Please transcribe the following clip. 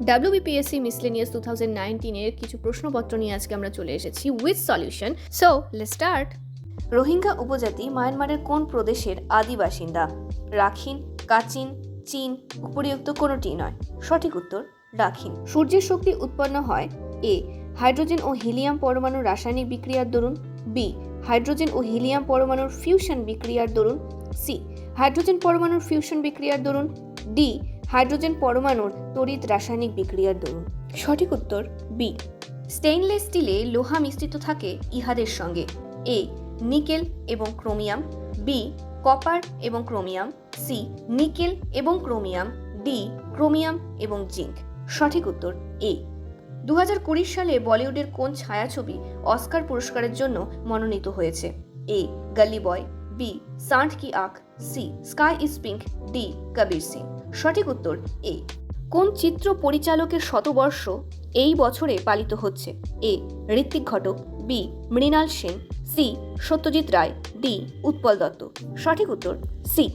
WBPSC miscellaneous 2019-এর কিছু প্রশ্নপত্র নিয়ে আজকে আমরা চলে এসেছি with solution. So let's start. Rohingya উপজাতি মায়ানমারের কোন প্রদেশের আদি বাসিন্দা? রাখিন, কাচিন, চীন, উপরিউক্ত কোনোটি নয়। সঠিক উত্তর রাখিন। সূর্যের শক্তি উৎপন্ন হয় এ. হাইড্রোজেন ও হিলিয়াম পরমাণুর রাসায়নিক বিক্রিয়ার দরুন, বি. হাইড্রোজেন ও হিলিয়াম পরমাণুর ফিউশন বিক্রিয়ার দরুন, সি. হাইড্রোজেন পরমাণুর ফিউশন বিক্রিয়ার দরুন, ডি. হাইড্রোজেন পরমাণুর তড়িৎ রাসায়নিক বিক্রিয়ার দরুন। সঠিক উত্তর বি। স্টেইনলেস স্টিলে লোহা মিশ্রিত থাকে ইহাদের সঙ্গে: এ. নিকেল এবং ক্রোমিয়াম, বি. কপার এবং ক্রোমিয়াম, সি. নিকেল এবং ক্রোমিয়াম, ডি. ক্রোমিয়াম এবং জিঙ্ক। সঠিক উত্তর এ। 2020 সালে বলিউডের কোন ছায়াছবি অস্কার পুরস্কারের জন্য মনোনীত হয়েছে? এ. গলি বয়, বি. সান্ট কি আঁখ, C. Sky is pink, D. Kabir Singh. সঠিক উত্তর এ। কোন চিত্র পরিচালকের শতবর্ষ এই বছরে পালিত হচ্ছে? এ. Ritwik Ghatak, B. Mrinal Sen, C. Satyajit Ray, D. Utpal Dutta. সঠিক উত্তর সি।